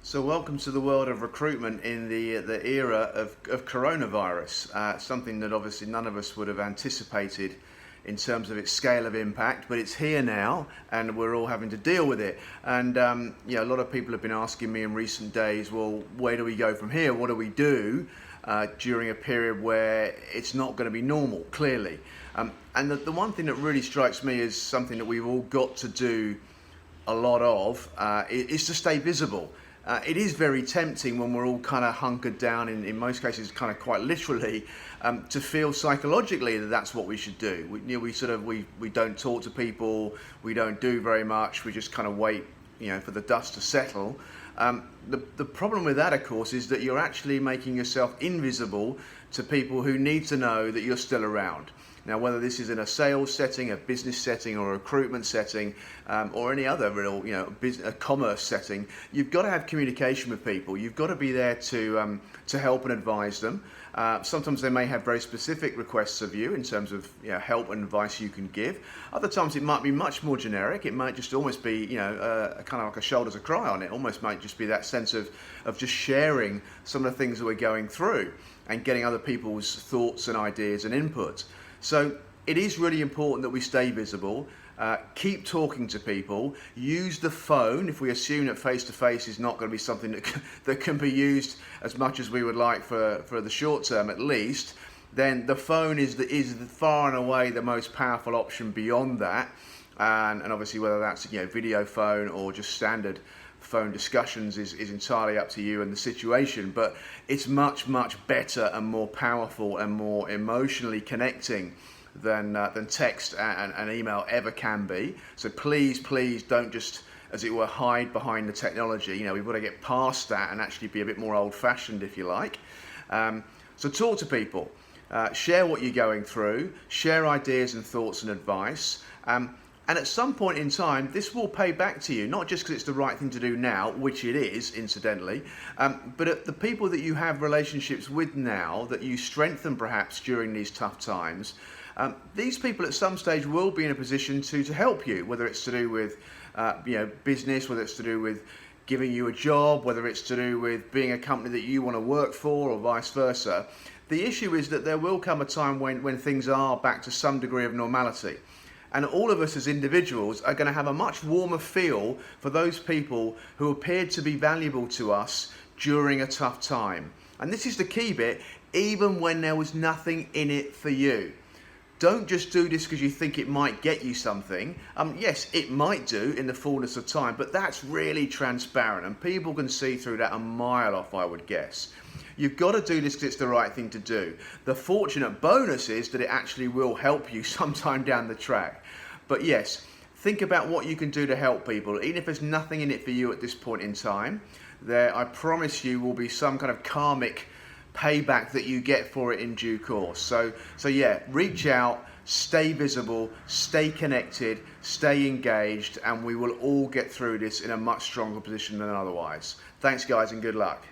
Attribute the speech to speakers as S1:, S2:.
S1: So welcome to the world of recruitment in the era of coronavirus, something that obviously none of us would have anticipated in terms of its scale of impact, but it's here now and we're all having to deal with it. And a lot of people have been asking me in recent days, well, where do we go from here? What do we do during a period where it's not going to be normal, clearly? And the one thing that really strikes me is something that we've all got to do a lot of, is to stay visible. It is very tempting when we're all kind of hunkered down, in most cases kind of quite literally, to feel psychologically that that's what we should do. We don't talk to people, we don't do very much, we just kind of wait for the dust to settle. The problem with that, of course, is that you're actually making yourself invisible to people who need to know that you're still around. Now, whether this is in a sales setting, a business setting, or a recruitment setting, or any other real, a commerce setting, you've got to have communication with people. You've got to be there to help and advise them. Sometimes they may have very specific requests of you in terms of help and advice you can give. Other times it might be much more generic. It might just almost be kind of like a shoulder to cry on. It almost might just be that sense of just sharing some of the things that we're going through and getting other people's thoughts and ideas and input. So it is really important that we stay visible, keep talking to people, use the phone if we assume that face-to-face is not going to be something that can be used as much as we would like for the short term at least. Then the phone is far and away the most powerful option beyond that, and obviously whether that's video phone or just standard phone discussions is entirely up to you and the situation, but it's much better and more powerful and more emotionally connecting than text and email ever can be. So please don't just, as it were, hide behind the technology. We've got to get past that and actually be a bit more old-fashioned, if you like. So talk to people, share what you're going through, share ideas and thoughts and advice. And at some point in time, this will pay back to you, not just because it's the right thing to do now, which it is, incidentally, but at the people that you have relationships with now, that you strengthen perhaps during these tough times, these people at some stage will be in a position to help you, whether it's to do with business, whether it's to do with giving you a job, whether it's to do with being a company that you want to work for, or vice versa. The issue is that there will come a time when things are back to some degree of normality. And all of us as individuals are going to have a much warmer feel for those people who appeared to be valuable to us during a tough time. And this is the key bit, even when there was nothing in it for you. Don't just do this because you think it might get you something. Yes, it might do in the fullness of time, but that's really transparent and people can see through that a mile off, I would guess. You've got to do this because it's the right thing to do. The fortunate bonus is that it actually will help you sometime down the track. But yes, think about what you can do to help people. Even if there's nothing in it for you at this point in time, there, I promise you, will be some kind of karmic payback that you get for it in due course. So yeah, reach out, stay visible, stay connected, stay engaged, and we will all get through this in a much stronger position than otherwise. Thanks guys, and good luck.